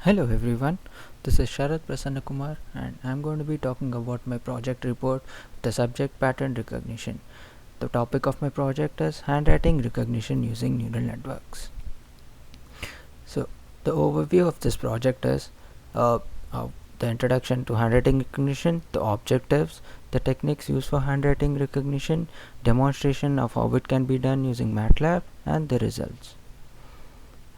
Hello everyone, this is Sharath Prasanna Kumar and I'm going to be talking about my project report, the subject pattern recognition. The topic of my project is handwriting recognition using neural networks. So the overview of this project is uh, the introduction to handwriting recognition, the objectives, the techniques used for handwriting recognition, demonstration of how it can be done using MATLAB, and the results.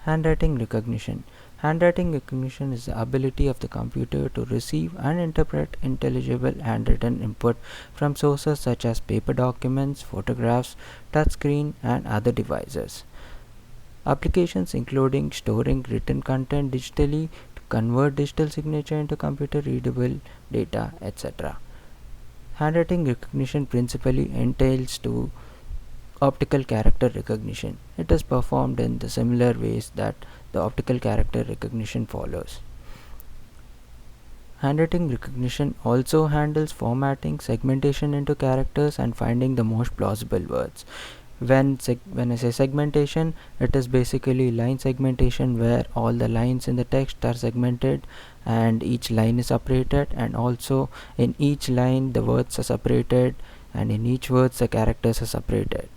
Handwriting recognition. Handwriting recognition is the ability of the computer to receive and interpret intelligible handwritten input from sources such as paper documents, photographs, touchscreen, and other devices. Applications including storing written content digitally to convert digital signature into computer readable data, etc. Handwriting recognition principally entails to optical character recognition. It is performed in the similar ways that the optical character recognition follows. Handwriting recognition also handles formatting, segmentation into characters, and finding the most plausible words. When I say segmentation, it is basically line segmentation where all the lines in the text are segmented and each line is separated, and also in each line the words are separated and in each words the characters are separated.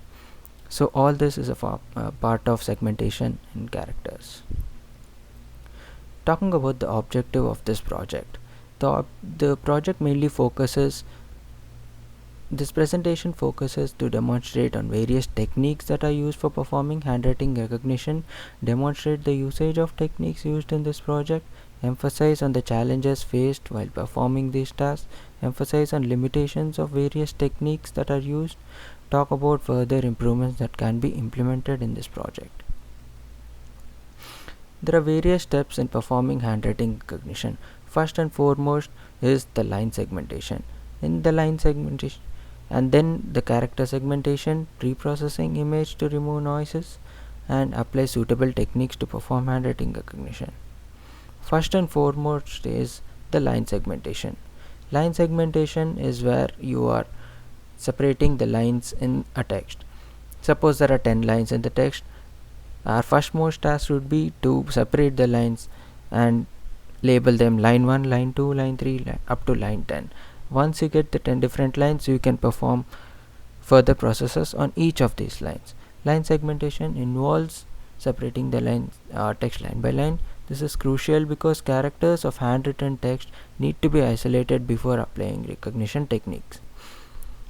So all this is a part of segmentation in characters. Talking about the objective of this project, the project mainly focuses this presentation focuses to demonstrate on various techniques that are used for performing handwriting recognition, demonstrate the usage of techniques used in this project, emphasize on the challenges faced while performing these tasks, emphasize on limitations of various techniques that are used, talk about further improvements that can be implemented in this project. There are various steps in performing handwriting recognition. First and foremost is the line segmentation. In the line segmentation, and then the character segmentation, pre-processing image to remove noises, and apply suitable techniques to perform handwriting recognition. First and foremost is the line segmentation. Line segmentation is where you are separating the lines in a text. Suppose there are 10 lines in the text. Our firstmost task would be to separate the lines and label them line 1, line 2, line 3, up to line 10. Once you get the 10 different lines, you can perform further processes on each of these lines. Line segmentation involves separating the text line by line. This is crucial because characters of handwritten text need to be isolated before applying recognition techniques.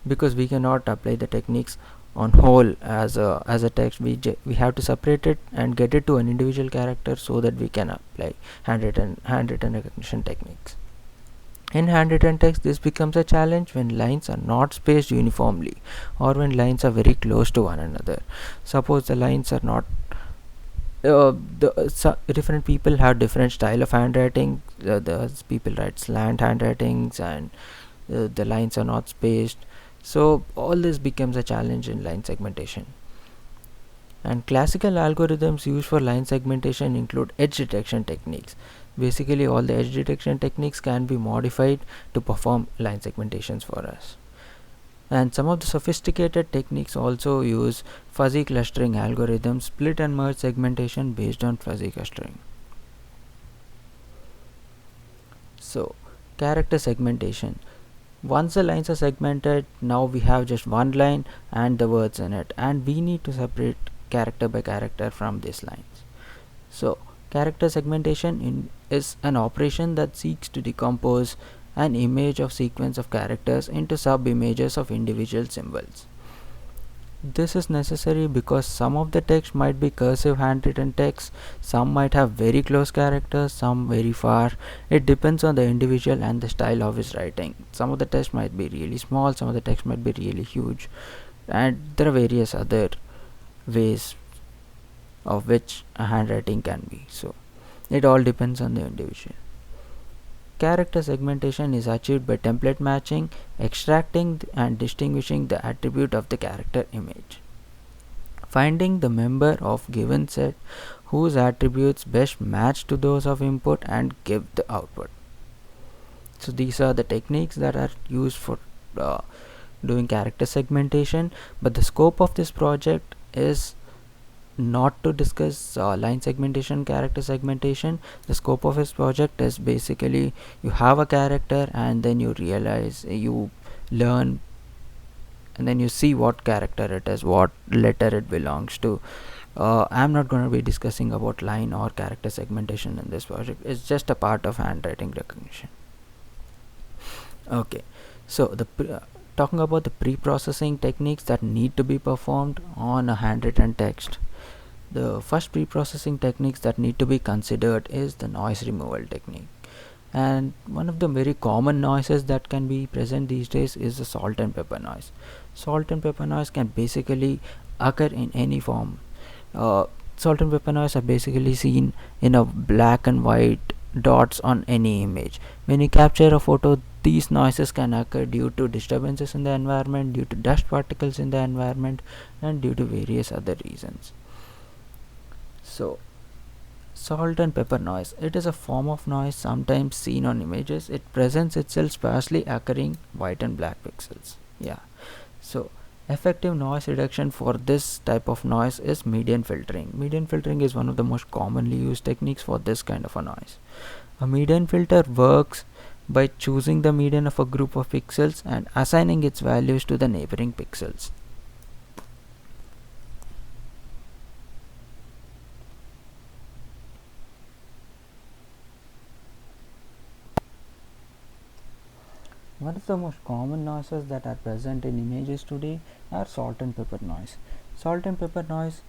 Because we cannot apply the techniques on whole as a text, we have to separate it and get it to an individual character so that we can apply handwritten recognition techniques. In handwritten text, this becomes a challenge when lines are not spaced uniformly or when lines are very close to one another. Suppose the lines are not different people have different style of handwriting. The people write slant handwritings and the lines are not spaced. So all this becomes a challenge in line segmentation. And classical algorithms used for line segmentation include edge detection techniques. Basically, all the edge detection techniques can be modified to perform line segmentations for us. And some of the sophisticated techniques also use fuzzy clustering algorithms, split and merge segmentation based on fuzzy clustering. So, character segmentation. Once the lines are segmented, now we have just one line and the words in it, and we need to separate character by character from these lines. So character segmentation is an operation that seeks to decompose an image of sequence of characters into sub-images of individual symbols. This is necessary because some of the text might be cursive handwritten text, some might have very close characters, some very far. It depends on the individual and the style of his writing. Some of the text might be really small, some of the text might be really huge, and there are various other ways of which a handwriting can be. So it all depends on the individual. Character segmentation is achieved by template matching, extracting and distinguishing the attribute of the character image. Finding the member of given set whose attributes best match to those of input and give the output. So these are the techniques that are used for doing character segmentation, but the scope of this project is not to discuss line segmentation, character segmentation. The scope of his project is basically you have a character and then you realize, you learn, and then you see what character it is, what letter it belongs to. I'm not going to be discussing about line or character segmentation in this project. It's just a part of handwriting recognition. Okay, so talking about the pre-processing techniques that need to be performed on a handwritten text. The first pre-processing techniques that need to be considered is the noise removal technique. And one of the very common noises that can be present these days is the salt and pepper noise. Salt and pepper noise can basically occur in any form. Salt and pepper noise are basically seen in a black and white dots on any image. When you capture a photo, these noises can occur due to disturbances in the environment, due to dust particles in the environment, and due to various other reasons. So, salt and pepper noise. It is a form of noise sometimes seen on images. It presents itself sparsely occurring white and black pixels. Yeah. So, effective noise reduction for this type of noise is median filtering. Median filtering is one of the most commonly used techniques for this kind of a noise. A median filter works by choosing the median of a group of pixels and assigning its values to the neighboring pixels. One of the most common noises that are present in images today are salt and pepper noise. Salt and pepper noise,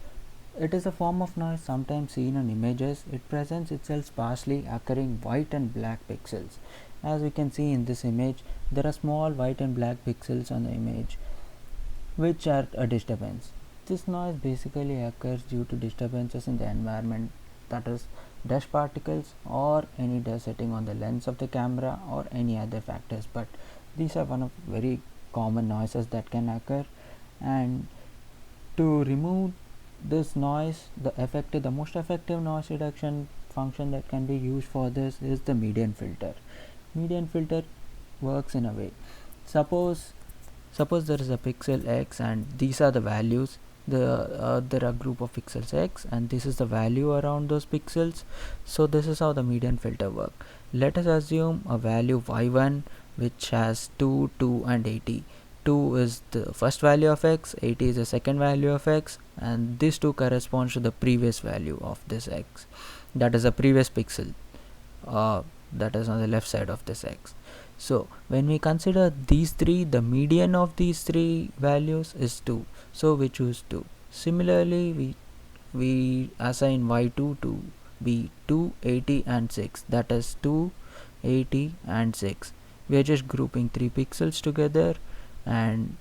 it is a form of noise sometimes seen on images. It presents itself sparsely occurring white and black pixels. As we can see in this image, there are small white and black pixels on the image which are a disturbance. This noise basically occurs due to disturbances in the environment, that is dust particles or any dust setting on the lens of the camera or any other factors, but these are one of very common noises that can occur. And to remove this noise, the most effective noise reduction function that can be used for this is the median filter. Median filter works in a way. Suppose there is a pixel x and these are the values. There are group of pixels x and this is the value around those pixels. So this is how the median filter work. Let us assume a value y1 which has 2, 2 and 80. 2 is the first value of x, 80 is the second value of x, and this 2 corresponds to the previous value of this x, that is a previous pixel that is on the left side of this x. So when we consider these three, the median of these three values is 2, so we choose 2. Similarly, we assign y2 to be 2, 80 and 6, that is 2, 80 and 6. We are just grouping 3 pixels together and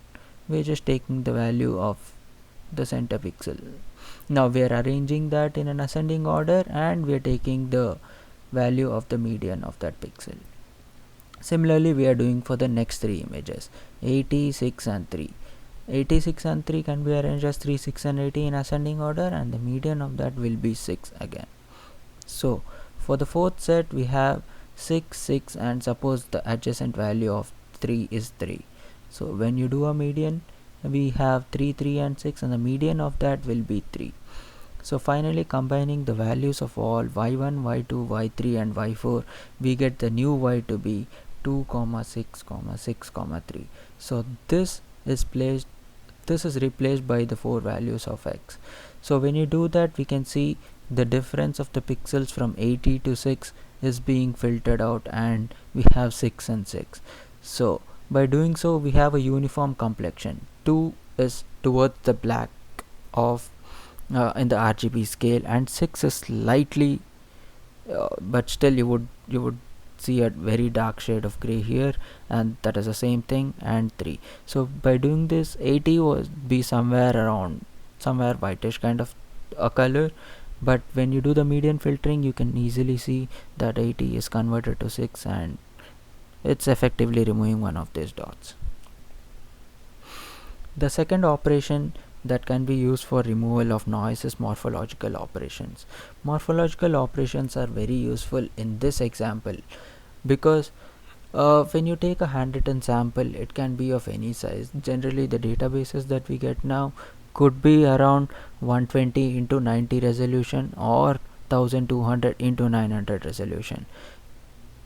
we are just taking the value of the center pixel. Now we are arranging that in an ascending order and we are taking the value of the median of that pixel. Similarly, we are doing for the next 3 images, 80, 6 and 3. 86 and 3 can be arranged as 3, 6 and 80 in ascending order, and the median of that will be 6 again. So for the fourth set we have 6, 6 and suppose the adjacent value of 3 is 3. So when you do a median, we have 3, 3 and 6 and the median of that will be 3. So finally, combining the values of all y1, y2, y3 and y4, we get the new y to be 2, 6, 6, 3. So this is replaced by the 4 values of x. So when you do that, we can see the difference of the pixels from 80 to 6 is being filtered out and we have 6 and 6. So by doing so, we have a uniform complexion. 2 is towards the black of in the RGB scale and 6 is slightly but still you would see a very dark shade of gray here, and that is the same thing, and 3. So by doing this, 80 was be somewhere whitish kind of a color, but when you do the median filtering you can easily see that 80 is converted to 6 and it's effectively removing one of these dots. The second operation that can be used for removal of noise is morphological operations. Morphological operations are very useful in this example because when you take a handwritten sample, it can be of any size. Generally the databases that we get now could be around 120 into 90 resolution or 1200 into 900 resolution.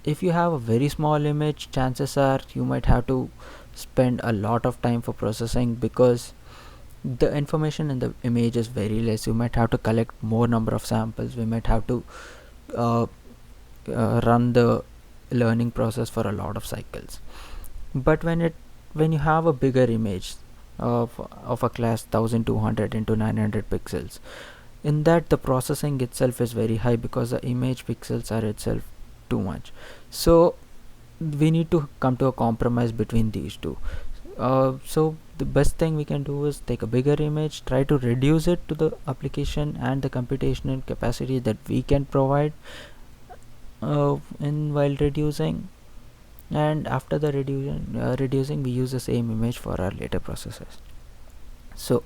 If you have a very small image, chances are you might have to spend a lot of time for processing, because the information in the image is very less. You might have to collect more number of samples. We might have to uh, run the learning process for a lot of cycles. But when you have a bigger image of a class 1200 into 900 pixels, in that the processing itself is very high because the image pixels are itself too much. So we need to come to a compromise between these two. So the best thing we can do is take a bigger image, try to reduce it to the application and the computational capacity that we can provide in while reducing, and after the reducing we use the same image for our later processes. So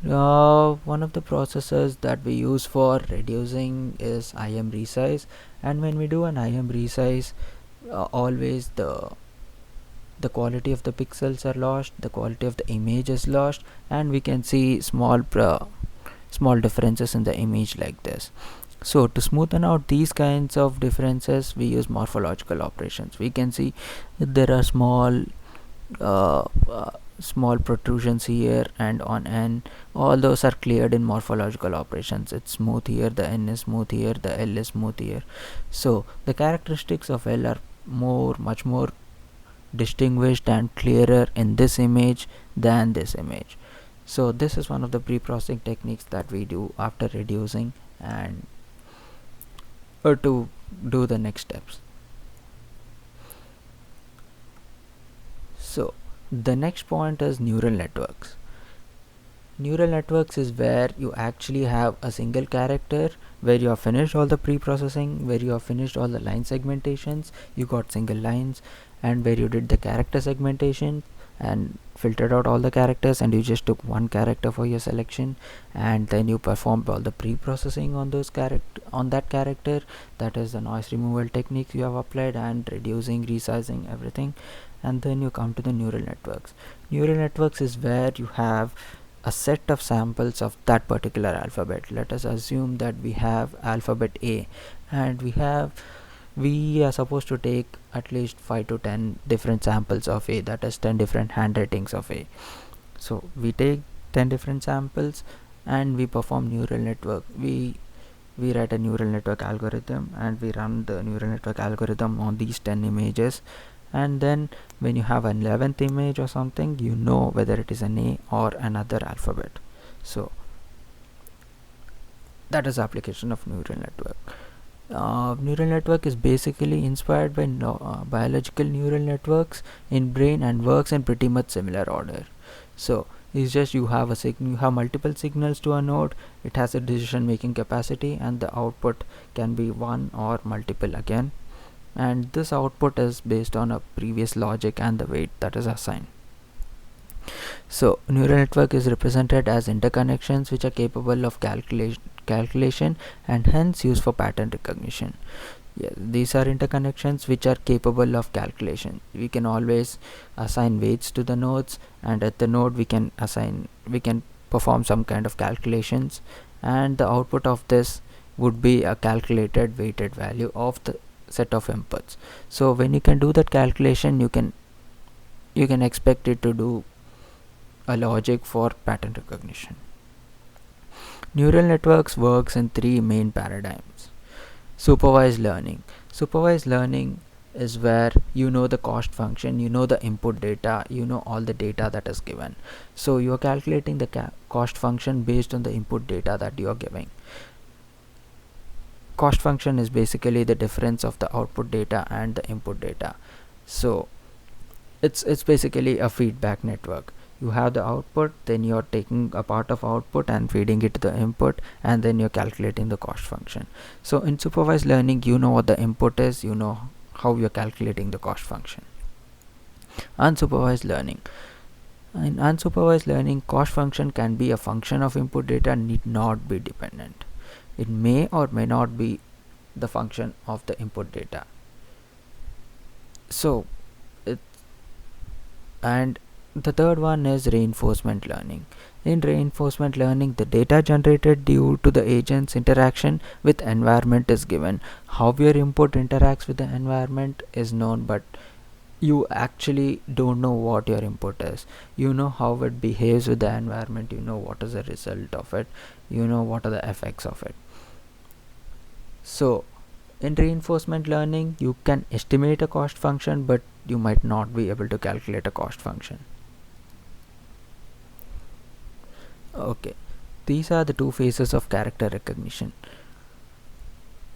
one of the processes that we use for reducing is IM resize, and when we do an IM resize, always the quality of the pixels are lost, the quality of the image is lost, and we can see small differences in the image like this. So to smoothen out these kinds of differences, we use morphological operations. We can see that there are uh, uh, small protrusions here and on n. All those are cleared in morphological operations. It's smooth here, the n is smooth here, the l is smooth here. So the characteristics of l are much more distinguished and clearer in this image than this image. So this is one of the pre-processing techniques that we do after reducing and to do the next steps. So the next point is neural networks. Neural networks is where you actually have a single character, where you have finished all the pre-processing, where you have finished all the line segmentations, you got single lines, and where you did the character segmentation and filtered out all the characters, and you just took one character for your selection, and then you performed all the pre-processing on that character. That is the noise removal techniques you have applied, and reducing, resizing, everything. And then you come to the neural networks. Neural networks is where you have a set of samples of that particular alphabet. Let us assume that we have alphabet A, and we are supposed to take at least 5 to 10 different samples of A, that is 10 different handwritings of A. So we take 10 different samples and we perform neural network. We write a neural network algorithm, and we run the neural network algorithm on these 10 images, and then when you have an 11th image or something, you know whether it is an A or another alphabet. So that is application of neural network. Neural network is basically inspired by biological neural networks in brain and works in pretty much similar order. So it's just you have you have multiple signals to a node, it has a decision making capacity, and the output can be one or multiple again, and this output is based on a previous logic and the weight that is assigned. So neural network is represented as interconnections which are capable of calculation and hence used for pattern recognition. Yeah, these are interconnections which are capable of calculation. We can always assign weights to the nodes, and at the node we can perform some kind of calculations, and the output of this would be a calculated weighted value of the set of inputs. So when you can do that calculation, you can expect it to do a logic for pattern recognition. Neural networks works in three main paradigms. Supervised learning. Supervised learning is where you know the cost function, you know the input data, you know all the data that is given. So you are calculating the cost function based on the input data that you are giving. Cost function is basically the difference of the output data and the input data. So it's basically a feedback network. You have the output, then you're taking a part of output and feeding it to the input, and then you're calculating the cost function. So in supervised learning, you know what the input is, you know how you're calculating the cost function. Unsupervised learning. In unsupervised learning, cost function can be a function of input data, need not be dependent. It may or may not be the function of the input data. So and The third one is reinforcement learning. In reinforcement learning, the data generated due to the agent's interaction with environment is given. How your input interacts with the environment is known, but you actually don't know what your input is. You know how it behaves with the environment, you know what is the result of it, you know what are the effects of it. So in reinforcement learning, you can estimate a cost function, but you might not be able to calculate a cost function. Okay, these are the two phases of character recognition: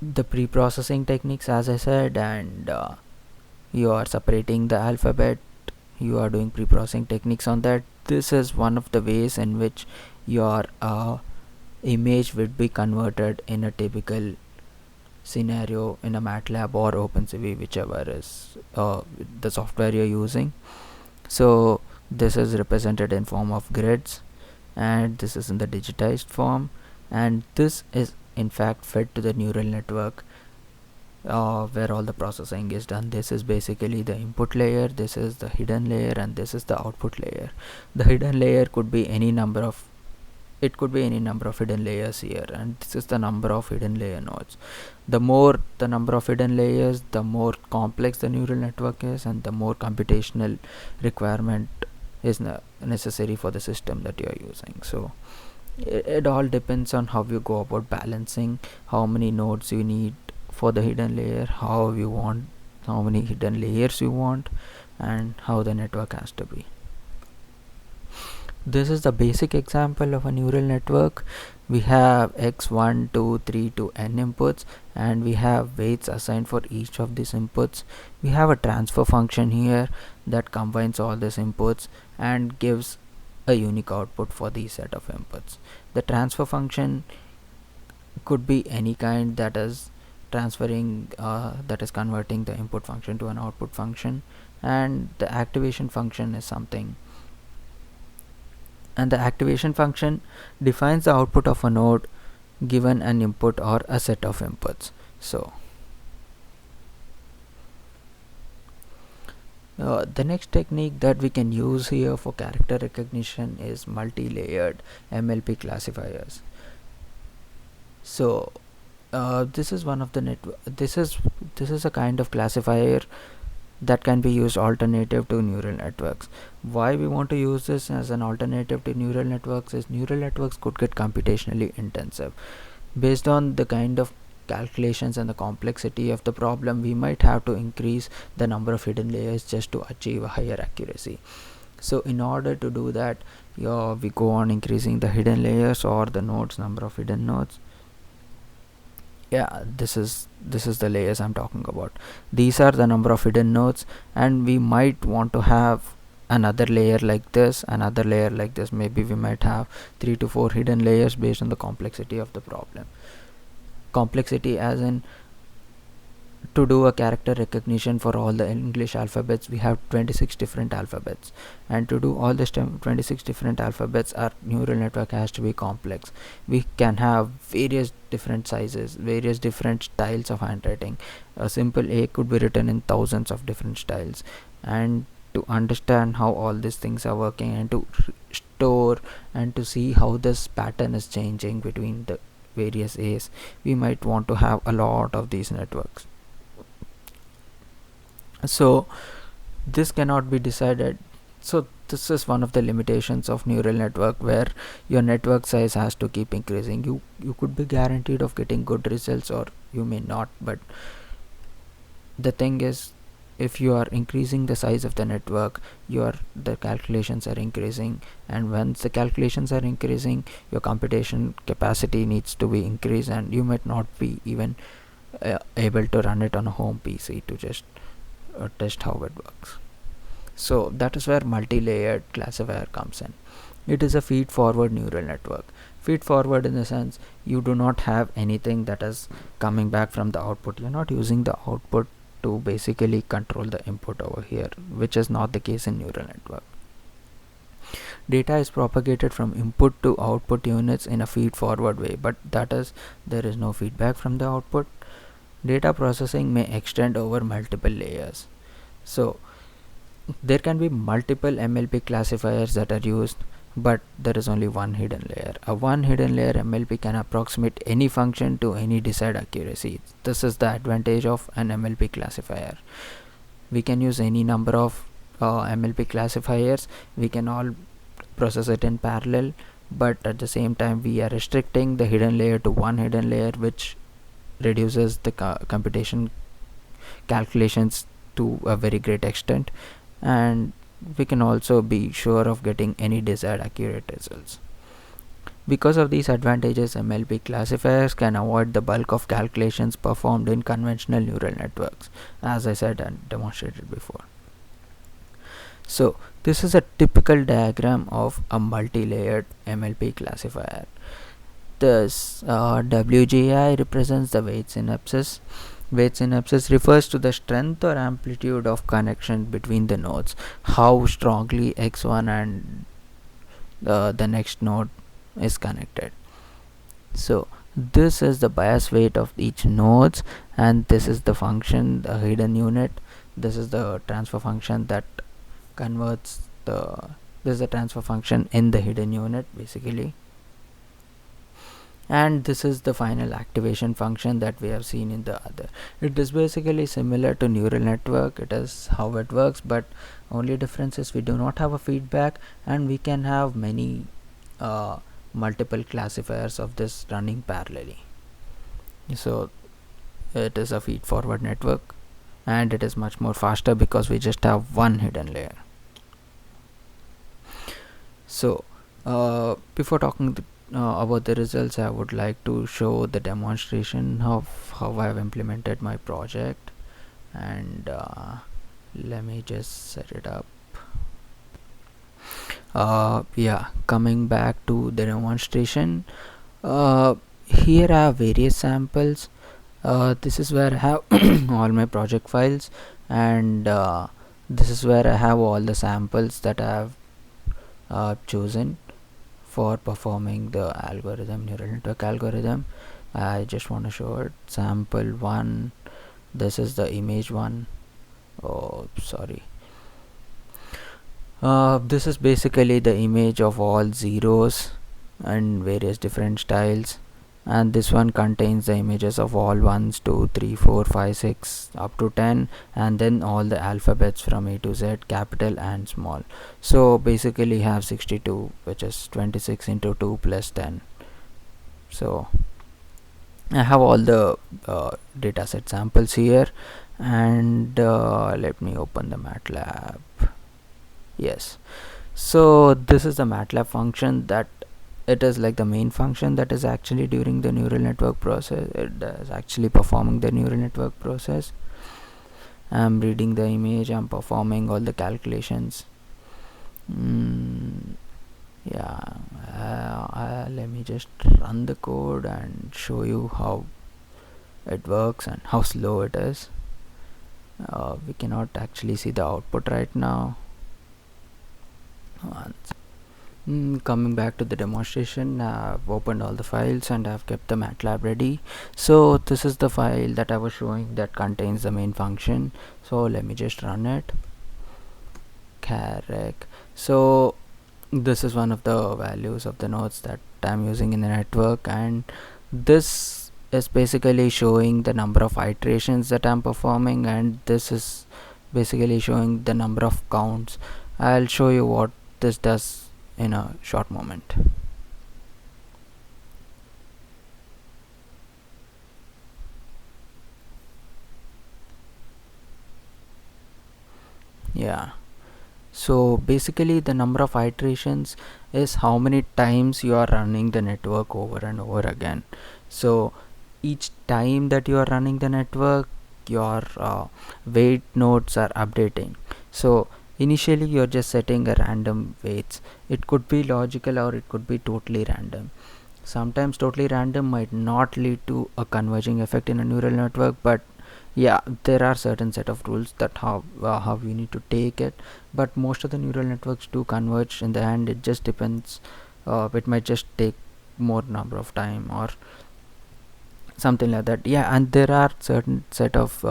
the pre-processing techniques, as I said, and you are separating the alphabet, you are doing pre-processing techniques on that. This is one of the ways in which your image would be converted in a typical scenario in a MATLAB or OpenCV, whichever is the software you're using. So this is represented in form of grids, and this is in the digitized form, and this is in fact fed to the neural network where all the processing is done. This is basically the input layer, this is the hidden layer, and this is the output layer. The hidden layer could be any number of hidden layers here, and this is the number of hidden layer nodes. The more the number of hidden layers, the more complex the neural network is, and the more computational requirement is necessary for the system that you are using. So it all depends on how you go about balancing how many nodes you need for the hidden layer, how many hidden layers you want, and how the network has to be. This is the basic example of a neural network. We have x 1 2 3 to n inputs, and we have weights assigned for each of these inputs. We have a transfer function here that combines all these inputs and gives a unique output for these set of inputs. The transfer function could be any kind, that is converting the input function to an output function, and the activation function is something, and the activation function defines the output of a node given an input or a set of inputs. So the next technique that we can use here for character recognition is multi-layered MLP classifiers. So this is one of the this is a kind of classifier that can be used alternative to neural networks. Why we want to use this as an alternative to neural networks is neural networks could get computationally intensive. Based on the kind of calculations and the complexity of the problem, we might have to increase the number of hidden layers just to achieve a higher accuracy. So in order to do that, we go on increasing the hidden layers or the nodes, number of hidden nodes. Yeah, this is the layers I'm talking about. These are the number of hidden nodes, and we might want to have another layer like this, another layer like this. Maybe we might have 3 to 4 hidden layers based on the complexity of the problem. Complexity as in, to do a character recognition for all the English alphabets, we have 26 different alphabets, and to do all this 26 different alphabets, our neural network has to be complex. We can have various different sizes, various different styles of handwriting. A simple A could be written in thousands of different styles, and to understand how all these things are working, and to store and to see how this pattern is changing between the various A's, we might want to have a lot of these networks. So this cannot be decided. So this is one of the limitations of neural network, where your network size has to keep increasing. You could be guaranteed of getting good results, or you may not, but the thing is, if you are increasing the size of the network, the calculations are increasing, and once the calculations are increasing, your computation capacity needs to be increased, and you might not be even able to run it on a home PC to just test how it works. So that is where multi-layered classifier comes in. It is a feed-forward neural network. Feed-forward in the sense, you do not have anything that is coming back from the output. You're not using the output to basically control the input over here, which is not the case in neural network. Data is propagated from input to output units in a feed-forward way, but that is, there is no feedback from the output. Data processing may extend over multiple layers. So There can be multiple MLP classifiers that are used, but there is only one hidden layer. A one hidden layer MLP can approximate any function to any desired accuracy. This is the advantage of an MLP classifier. We can use any number of MLP classifiers. We can all process it in parallel, but at the same time we are restricting the hidden layer to one hidden layer, which reduces the computation calculations to a very great extent, and we can also be sure of getting any desired accurate results. Because of these advantages, MLP classifiers can avoid the bulk of calculations performed in conventional neural networks, as I said and demonstrated before. So this is a typical diagram of a multi-layered MLP classifier. This WGI represents the weight synapses. Weight synapses refers to the strength or amplitude of connection between the nodes, how strongly X1 and the next node is connected. So this is the bias weight of each nodes, and this is the function, the hidden unit. This is the transfer function that converts this is the transfer function in the hidden unit basically, and this is the final activation function that we have seen in the other. It is basically similar to neural network. It is how it works, but only difference is we do not have a feedback, and we can have many multiple classifiers of this running parallelly. So it is a feed forward network, and it is much more faster because we just have one hidden layer. So before talking about the results, I would like to show the demonstration of how I have implemented my project, and let me just set it up. Yeah, coming back to the demonstration, here I have various samples. This is where I have all my project files, and this is where I have all the samples that I have chosen for performing the algorithm, neural network algorithm. I just want to show it. Sample 1, this is the image 1. Oh, sorry. This is basically the image of all zeros and various different styles, and this one contains the images of all 1s, 2, 3, 4, 5, 6 up to 10, and then all the alphabets from A to Z, capital and small. So basically have 62, which is 26 into 2 plus 10. So I have all the dataset samples here, and let me open the MATLAB. Yes, so this is the MATLAB function that it is like the main function that is actually during the neural network process. It is actually performing the neural network process. I'm reading the image, I'm performing all the calculations. Yeah, let me just run the code and show you how it works and how slow it is. We cannot actually see the output right now. Coming back to the demonstration, I've opened all the files and I've kept the MATLAB ready. So this is the file that I was showing that contains the main function. So let me just run it. Correct. So this is one of the values of the nodes that I'm using in the network, and this is basically showing the number of iterations that I'm performing, and this is basically showing the number of counts. I'll show you what this does in a short moment. Yeah, so basically the number of iterations is how many times you are running the network over and over again. So each time that you are running the network, your weight nodes are updating. So initially you're just setting a random weights. It could be logical or it could be totally random. Sometimes totally random might not lead to a converging effect in a neural network, but yeah, there are certain set of rules that how you need to take it. But most of the neural networks do converge in the end. It just depends. It might just take more number of time or something like that. Yeah, and there are certain set of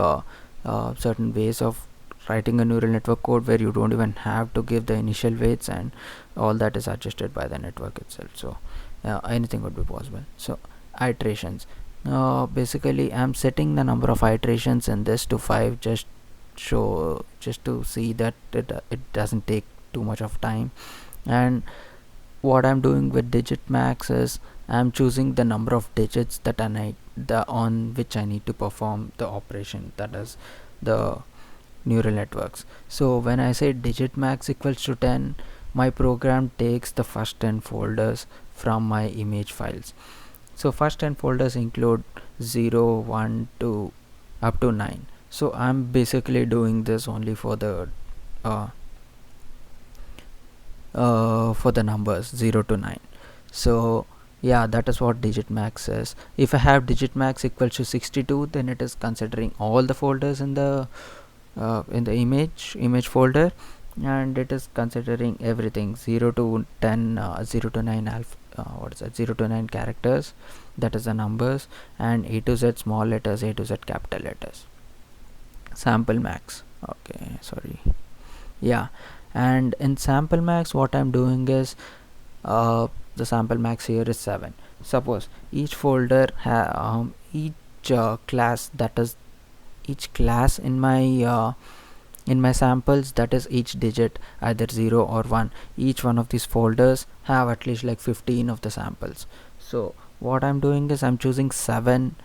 certain ways of writing a neural network code where you don't even have to give the initial weights, and all that is adjusted by the network itself. So anything would be possible. So iterations, basically I'm setting the number of iterations in this to 5, just to see that it doesn't take too much of time. And what I'm doing with digit max is I'm choosing the number of digits that on which I need to perform the operation, that is the neural networks. So when I say digit max equals to 10, my program takes the first 10 folders from my image files. So first 10 folders include 0, 1, 2 up to 9. So I'm basically doing this only for the numbers 0 to 9. So yeah, that is what digit max is. If I have digit max equals to 62, then it is considering all the folders in the image folder, and it is considering everything 0 to 10, 0 to 9 0 to 9 characters, that is the numbers, and A to Z small letters, A to Z capital letters. Sample max, okay, sorry, yeah. And in sample max, what I'm doing is the sample max here is 7. Suppose each folder each class, that is each class in my samples, that is each digit either 0 or 1, each one of these folders have at least like 15 of the samples. So what I'm doing is I'm choosing 7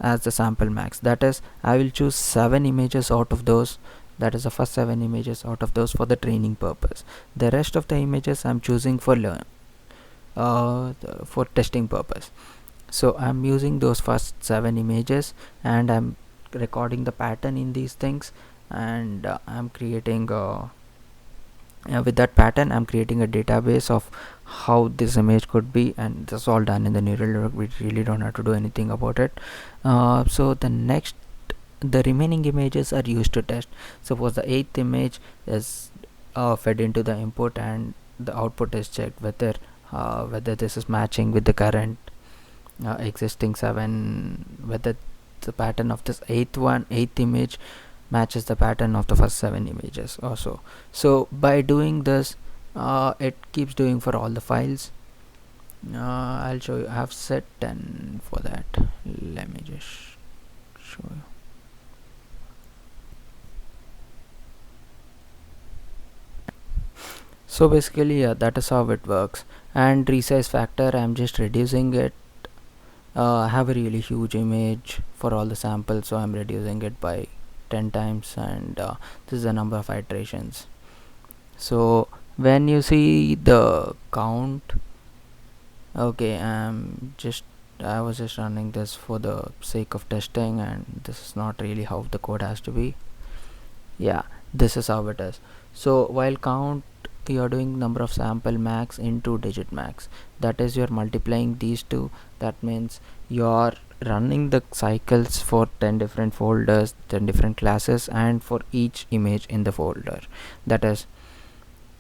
as the sample max, that is I will choose 7 images out of those, that is the first 7 images out of those for the training purpose. The rest of the images I'm choosing for testing purpose. So I'm using those first 7 images, and I'm recording the pattern in these things, and I'm creating with that pattern I'm creating a database of how this image could be, and this is all done in the neural network. We really don't have to do anything about it. So the remaining images are used to test. Suppose the 8th image is fed into the input, and the output is checked whether this is matching with the current existing 7, whether the pattern of this 8th image matches the pattern of the first 7 images also. So by doing this, it keeps doing for all the files. I'll show you. I have set 10 for that. Let me just show you. So basically, yeah, that is how it works. And resize factor, I'm just reducing it. I have a really huge image for all the samples, so I'm reducing it by 10 times, and this is the number of iterations. So when you see the count, okay, I was just running this for the sake of testing, and this is not really how the code has to be. Yeah, this is how it is. So while count, you're doing number of sample max into digit max, that is you're multiplying these two. That means you're running the cycles for 10 different folders, 10 different classes, and for each image in the folder. That is,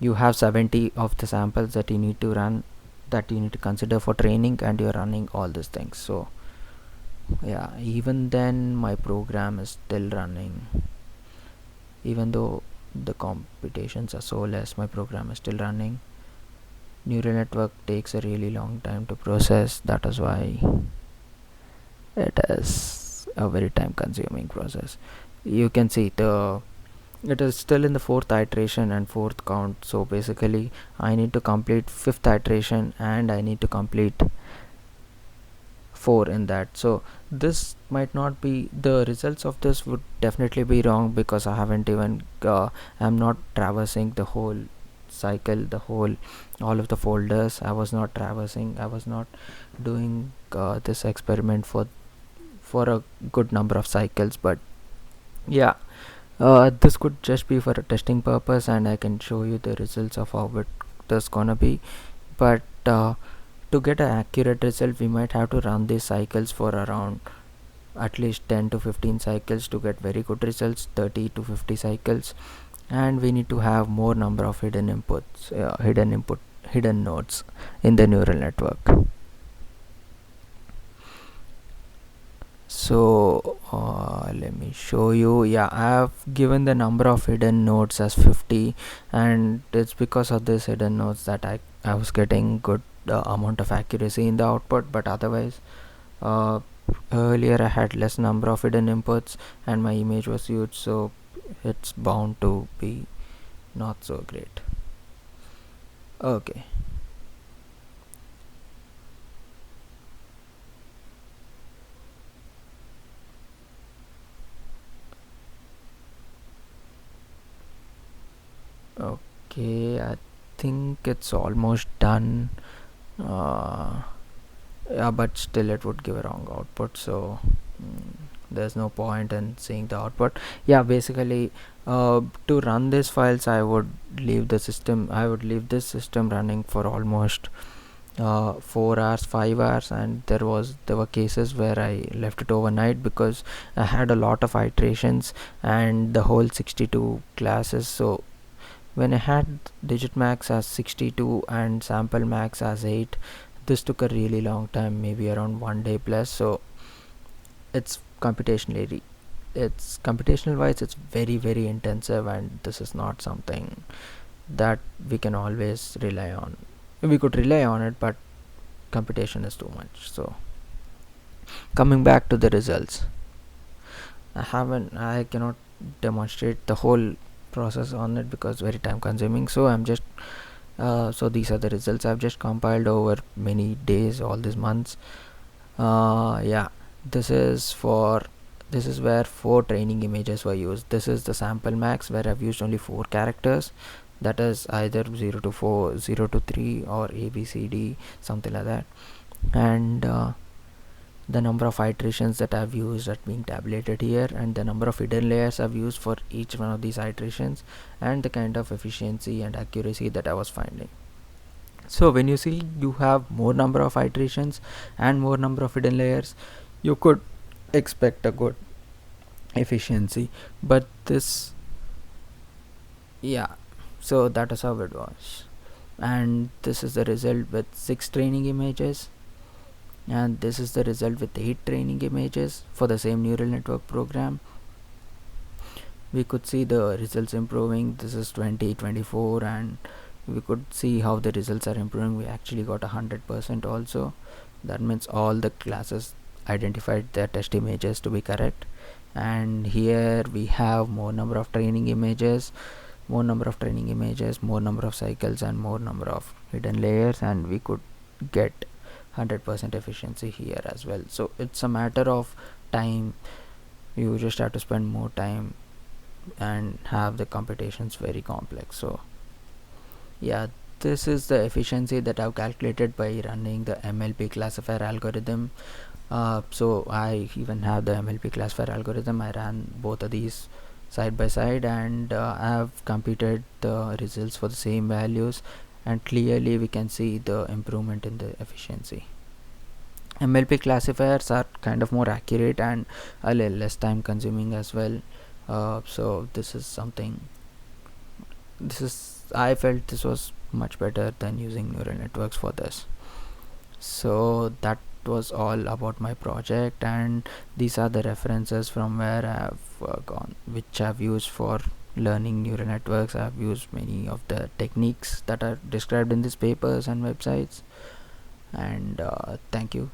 you have 70 of the samples that you need to run, that you need to consider for training, and you're running all these things. So yeah, even then my program is still running. Even though the computations are so less, my program is still running. Neural network takes a really long time to process. That is why it is a very time consuming process. You can see it is still in the 4th iteration and 4th count. So basically I need to complete 5th iteration, and I need to complete 4 in that. So this might not be, the results of this would definitely be wrong, because I haven't even I'm not traversing the whole cycle, all of the folders. I was not doing this experiment for a good number of cycles. But yeah, this could just be for a testing purpose, and I can show you the results of how it is gonna be. But to get an accurate result, we might have to run these cycles for around at least 10 to 15 cycles to get very good results, 30 to 50 cycles. And we need to have more number of hidden nodes in the neural network. So let me show show you. Yeah, I have given the number of hidden nodes as 50, and it's because of this hidden nodes that I was getting good amount of accuracy in the output. But otherwise, uh, earlier I had less number of hidden inputs and my image was huge, so it's bound to be not so great. Okay. Okay, I think it's almost done. uh, yeah, but still it would give a wrong output, so there's no point in seeing the output. Yeah, basically, to run these files, I would leave this system running for almost 4 hours, 5 hours, and there were cases where I left it overnight because I had a lot of iterations and the whole 62 classes. So when I had digit max as 62 and sample max as 8, this took a really long time, maybe around 1 day plus. So it's computational wise, it's very, very intensive, and this is not something that we can always rely on. We could rely on it, but computation is too much. So coming back to the results, I cannot demonstrate the whole process on it because very time consuming, so I'm just so these are the results I've just compiled over many days, all these months. Yeah, this is for this is where 4 training images were used. This is the sample max where I've used only 4 characters, that is either 0 to 4, 0 to 3, or ABCD, something like that. And the number of iterations that I've used are being tabulated here, and the number of hidden layers I've used for each one of these iterations, and the kind of efficiency and accuracy that I was finding. So when you see you have more number of iterations and more number of hidden layers, you could expect a good efficiency. But this, yeah, so that is how it was. And this is the result with 6 training images, and this is the result with 8 training images for the same neural network program. We could see the results improving. This is 2024, and we could see how the results are improving. We actually got 100% also. That means all the classes identified their test images to be correct. And here we have more number of training images, more number of cycles, and more number of hidden layers, and we could get 100% efficiency here as well. So it's a matter of time. You just have to spend more time and have the computations very complex. So yeah, this is the efficiency that I've calculated by running the MLP classifier algorithm. So I even have the MLP classifier algorithm. I ran both of these side by side, and I have computed the results for the same values, and clearly we can see the improvement in the efficiency. MLP classifiers are kind of more accurate and a little less time consuming as well. So this is something, I felt this was much better than using neural networks for this. So that was all about my project, and these are the references from where I have gone, which I've used for learning neural networks. I've used many of the techniques that are described in these papers and websites. And thank you.